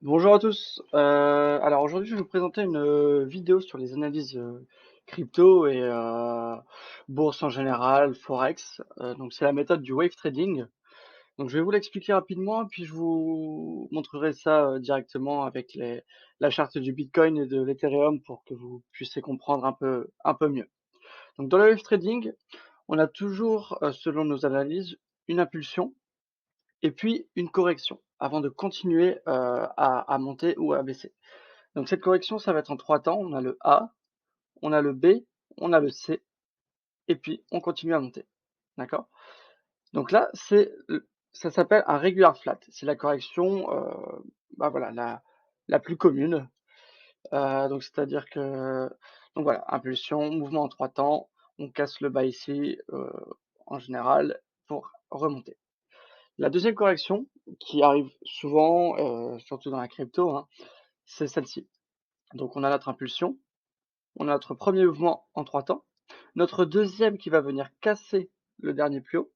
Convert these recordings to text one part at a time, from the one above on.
Bonjour à tous. Alors aujourd'hui, je vais vous présenter une vidéo sur les analyses crypto et bourse en général, forex. Donc c'est la méthode du wave trading. Donc je vais vous l'expliquer rapidement, puis je vous montrerai ça directement avec la charte du Bitcoin et de l'Ethereum pour que vous puissiez comprendre un peu mieux. Donc dans le wave trading, on a toujours, selon nos analyses, une impulsion et puis une correction avant de continuer à monter ou à baisser. Donc cette correction, ça va être en 3 temps. On a le A, on a le B, on a le C et puis on continue à monter. D'accord? Donc là, ça s'appelle un regular flat. C'est la correction, bah, voilà, la plus commune. Donc c'est-à-dire que donc voilà, impulsion, mouvement en 3 temps, on casse le bas ici, en général pour remonter. La deuxième correction qui arrive souvent, surtout dans la crypto, hein, c'est celle-ci. Donc on a notre impulsion. On a notre premier mouvement en 3 temps, notre deuxième qui va venir casser le dernier plus haut,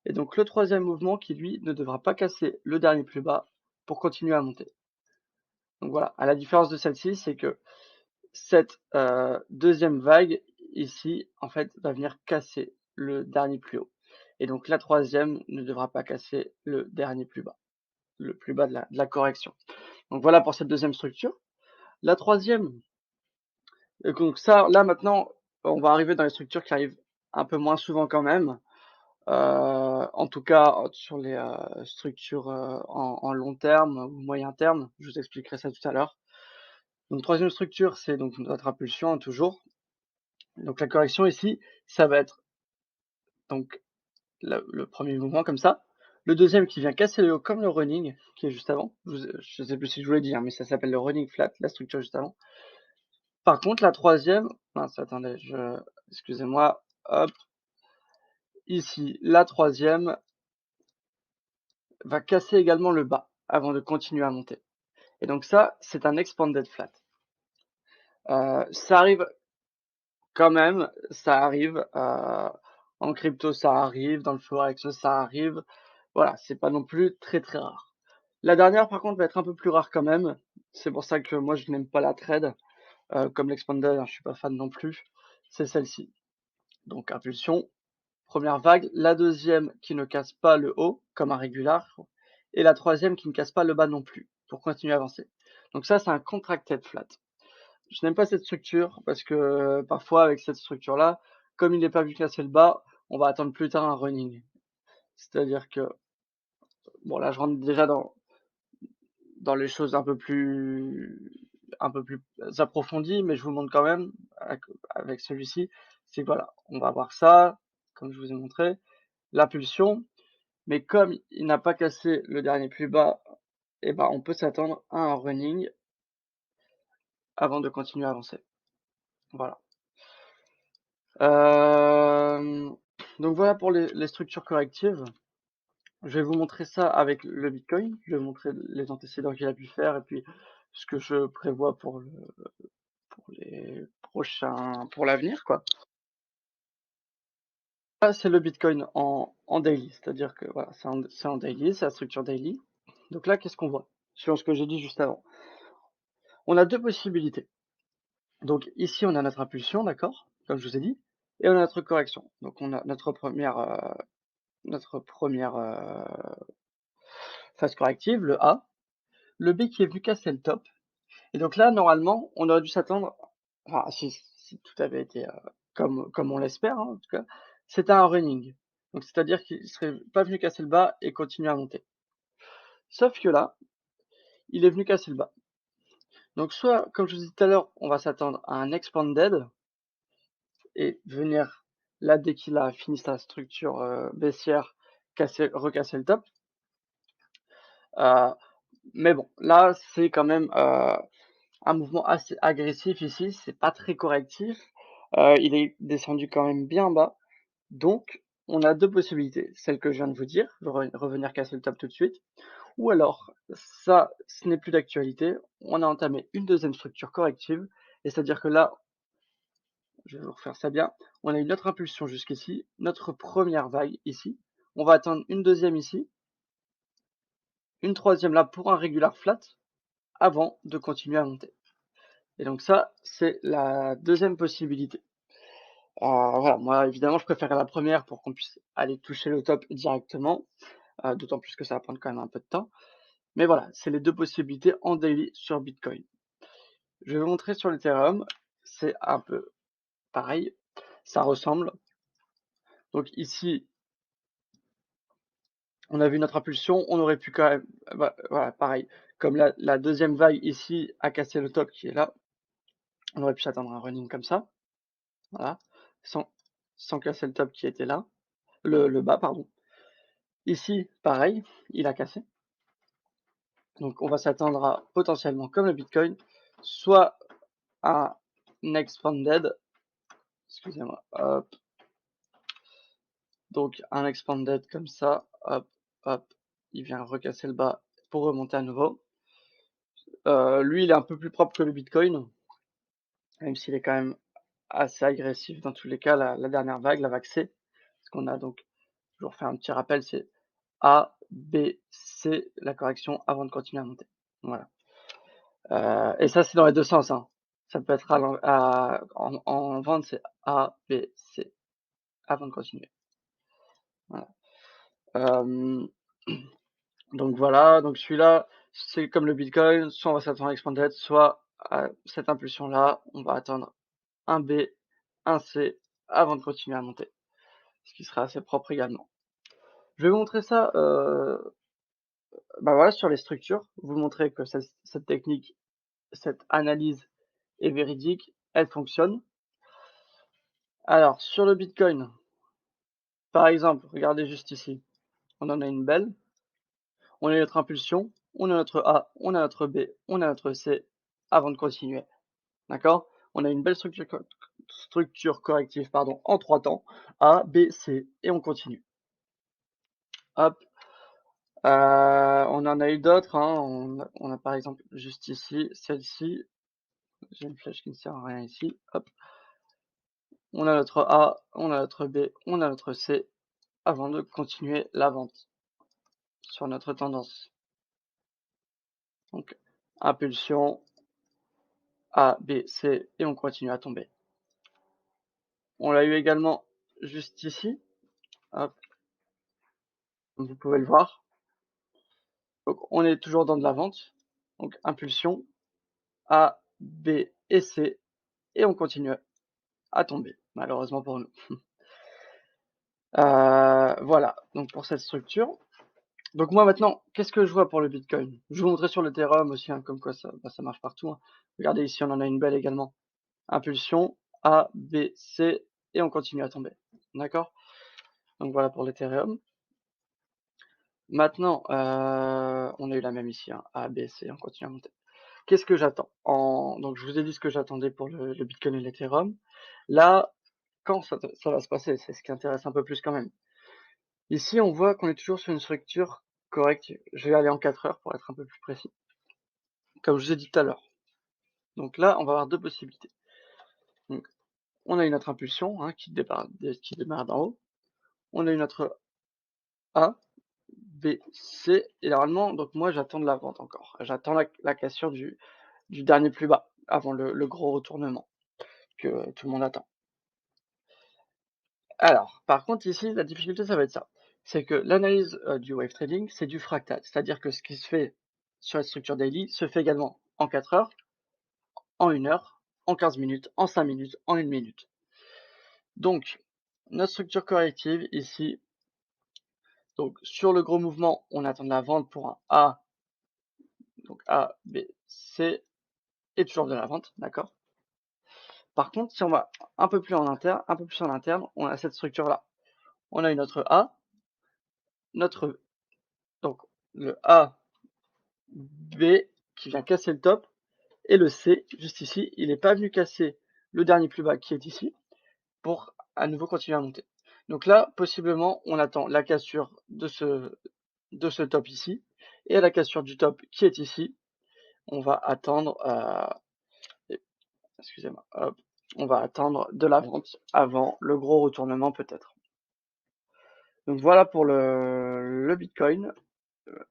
et donc le troisième mouvement qui lui ne devra pas casser le dernier plus bas pour continuer à monter. Donc voilà, à la différence de celle-ci, c'est que cette deuxième vague ici, en fait, va venir casser le dernier plus haut. Et donc la troisième ne devra pas casser le dernier plus bas, le plus bas de la correction. Donc voilà pour cette deuxième structure. La troisième, donc ça, là maintenant, on va arriver dans les structures qui arrivent un peu moins souvent quand même. En tout cas, sur les structures en long terme ou moyen terme, je vous expliquerai ça tout à l'heure. Donc troisième structure, c'est donc notre impulsion, hein, toujours. Donc la correction ici, ça va être donc le premier mouvement comme ça. Le deuxième qui vient casser le haut comme le running, qui est juste avant. Je ne sais plus si je vous l'ai dit, hein, mais ça s'appelle le running flat, la structure juste avant. Par contre, la troisième, mince, attendez, excusez-moi, hop, ici, la troisième va casser également le bas avant de continuer à monter. Et donc ça, c'est un expanded flat. Ça arrive quand même, ça arrive en crypto, ça arrive dans le forex, ça arrive. Voilà, c'est pas non plus très très rare. La dernière, par contre, va être un peu plus rare quand même. C'est pour ça que moi, je n'aime pas la trade. Comme l'expanded, hein, je suis pas fan non plus. C'est celle-ci. Donc impulsion, première vague. La deuxième qui ne casse pas le haut, comme un régular. Et la troisième qui ne casse pas le bas non plus, pour continuer à avancer. Donc ça, c'est un contracted flat. Je n'aime pas cette structure parce que parfois avec cette structure-là, comme il n'est pas vu casser le bas, on va attendre plus tard un running. C'est-à-dire que, bon là je rentre déjà dans les choses un peu plus approfondies, mais je vous montre quand même avec celui-ci, c'est que voilà, on va avoir ça, comme je vous ai montré, l'impulsion, mais comme il n'a pas cassé le dernier plus bas, et ben on peut s'attendre à un running avant de continuer à avancer. Voilà. Euh, donc voilà pour les structures correctives. Je vais vous montrer ça avec le Bitcoin. Je vais vous montrer les antécédents qu'il a pu faire et puis ce que je prévois pour les prochains, pour l'avenir, quoi. Là, c'est le Bitcoin en daily, c'est-à-dire que voilà, c'est en daily, c'est la structure daily. Donc là, qu'est-ce qu'on voit? Sur ce que j'ai dit juste avant. On a deux possibilités. Donc ici, on a notre impulsion, d'accord? Comme je vous ai dit, et on a notre correction. Donc on a notre première phase corrective, le A, le B qui est venu casser le top. Et donc là, normalement, on aurait dû s'attendre, enfin, si tout avait été comme on l'espère, hein, en tout cas, c'était un running. Donc c'est-à-dire qu'il serait pas venu casser le bas et continuer à monter. Sauf que là, il est venu casser le bas. Donc soit, comme je vous disais tout à l'heure, on va s'attendre à un expanded et venir là, dès qu'il a fini sa structure baissière, recasser le top. Mais bon, là, c'est quand même un mouvement assez agressif ici, c'est pas très correctif. Il est descendu quand même bien bas. Donc, on a deux possibilités. Celle que je viens de vous dire, revenir casser le top tout de suite. Ou alors, ça, ce n'est plus d'actualité. On a entamé une deuxième structure corrective. Et c'est-à-dire que là, je vais vous refaire ça bien. On a une autre impulsion jusqu'ici, notre première vague ici. On va attendre une deuxième ici, une troisième là pour un regular flat. avant de continuer à monter. Et donc ça, c'est la deuxième possibilité. Voilà, moi évidemment je préférais la première pour qu'on puisse aller toucher le top directement, d'autant plus que ça va prendre quand même un peu de temps. Mais voilà, c'est les deux possibilités en daily sur Bitcoin. Je vais vous montrer sur l'Ethereum, c'est un peu pareil, ça ressemble. Donc ici, on a vu notre impulsion, on aurait pu quand même, voilà, pareil, comme la deuxième vague ici a cassé le top qui est là, on aurait pu s'attendre à un running comme ça, voilà, sans casser le top qui était là, le bas, pardon. Ici, pareil, il a cassé. Donc on va s'attendre à potentiellement, comme le Bitcoin, soit un expanded, excusez-moi, hop, donc un expanded comme ça, hop, hop, il vient recasser le bas pour remonter à nouveau. Lui, il est un peu plus propre que le Bitcoin, même s'il est quand même assez agressif dans tous les cas, la dernière vague, la vague C. Parce qu'on a donc, je vous refais un petit rappel, c'est A, B, C, la correction avant de continuer à monter. Voilà. Et ça, c'est dans les deux sens, hein. Ça peut être en vente, c'est A, B, C, avant de continuer. Voilà. Donc voilà, donc celui-là, c'est comme le Bitcoin, soit on va s'attendre à expanded, soit à cette impulsion-là, on va attendre un B, un C, avant de continuer à monter. Ce qui sera assez propre également. Je vais vous montrer ça, voilà, sur les structures, vous montrer que cette technique, cette analyse est véridique, elle fonctionne. Alors, sur le Bitcoin, par exemple, regardez juste ici, on en a une belle, on a notre impulsion, on a notre A, on a notre B, on a notre C, avant de continuer, d'accord? On a une belle structure corrective, pardon, en 3 temps, A, B, C, et on continue. Hop, on en a eu d'autres, hein, on a par exemple juste ici, celle-ci, j'ai une flèche qui ne sert à rien ici, hop. On a notre A, on a notre B, on a notre C, avant de continuer la vente sur notre tendance. Donc, impulsion, A, B, C, et on continue à tomber. On l'a eu également juste ici, hop, comme vous pouvez le voir. Donc, on est toujours dans de la vente. Donc, impulsion, A, B et C, et on continue à tomber, malheureusement pour nous. Voilà, donc pour cette structure. Donc moi maintenant, qu'est-ce que je vois pour le Bitcoin? Je vais vous montrer sur l'Ethereum aussi, hein, comme quoi ça marche partout, hein. Regardez ici, on en a une belle également. Impulsion, A, B, C, et on continue à tomber. D'accord? Donc voilà pour l'Ethereum. Maintenant, on a eu la même ici, hein, A, B, C, on continue à monter. Qu'est-ce que j'attends? Donc je vous ai dit ce que j'attendais pour le Bitcoin et l'Ethereum. Là, quand ça va se passer, c'est ce qui intéresse un peu plus quand même. Ici, on voit qu'on est toujours sur une structure correcte. Je vais aller en 4 heures pour être un peu plus précis, comme je vous ai dit tout à l'heure. Donc là, on va avoir deux possibilités. Donc, on a eu notre impulsion, hein, qui démarre d'en haut. On a eu notre A, B, C, et normalement, donc moi j'attends de la vente encore. J'attends la cassure du dernier plus bas, avant le gros retournement que tout le monde attend. Alors, par contre ici, la difficulté ça va être ça. C'est que l'analyse du wave trading, c'est du fractal. C'est-à-dire que ce qui se fait sur la structure daily se fait également en 4 heures, en 1 heure, en 15 minutes, en 5 minutes, en 1 minute. Donc, notre structure corrective ici, donc sur le gros mouvement, on attend de la vente pour un A, donc A, B, C, et toujours de la vente, d'accord? Par contre, si on va un peu plus en interne, on a cette structure-là. On a eu notre A, donc le A, B qui vient casser le top, et le C, juste ici, il n'est pas venu casser le dernier plus bas qui est ici, pour à nouveau continuer à monter. Donc là, possiblement, on attend la cassure de ce top ici, et à la cassure du top qui est ici, on va attendre, excusez-moi, hop, on va attendre de la vente avant le gros retournement peut-être. Donc voilà pour le Bitcoin.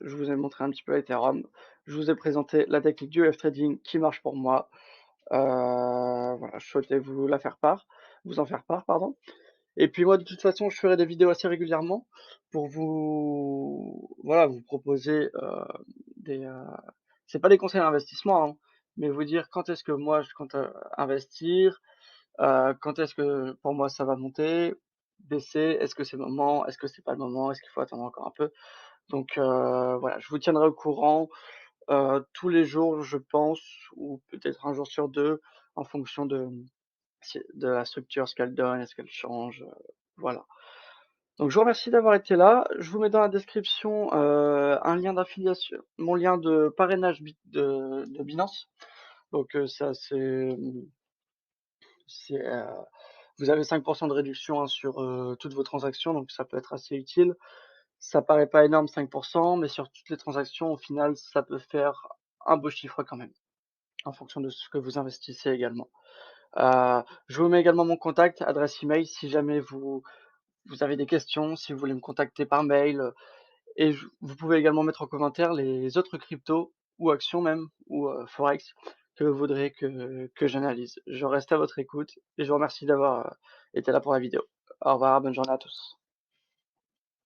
je vous ai montré un petit peu Ethereum. Je vous ai présenté la technique du wave trading qui marche pour moi. Voilà, je souhaitais vous en faire part, pardon. Et puis moi, de toute façon, je ferai des vidéos assez régulièrement pour voilà, vous proposer des. C'est pas des conseils d'investissement, hein, mais vous dire quand est-ce que moi je compte investir, quand est-ce que pour moi ça va monter, baisser, est-ce que c'est le moment, est-ce que c'est pas le moment, est-ce qu'il faut attendre encore un peu. Donc voilà, je vous tiendrai au courant tous les jours, je pense, ou peut-être un jour sur deux, en fonction de la structure, ce qu'elle donne, est-ce qu'elle change, voilà. Donc je vous remercie d'avoir été là. Je vous mets dans la description, un lien d'affiliation, mon lien de parrainage de Binance. Donc ça c'est, vous avez 5 de réduction, hein, sur, toutes vos transactions, donc ça peut être assez utile. Ça paraît pas énorme 5, mais sur toutes les transactions, au final, ça peut faire un beau chiffre quand même, en fonction de ce que vous investissez également. Je vous mets également mon contact, adresse email, si jamais vous avez des questions, si vous voulez me contacter par mail, et vous pouvez également mettre en commentaire les autres cryptos ou actions même, ou forex, que vous voudrez que j'analyse. Je reste à votre écoute et je vous remercie d'avoir été là pour la vidéo. Au revoir, bonne journée à tous.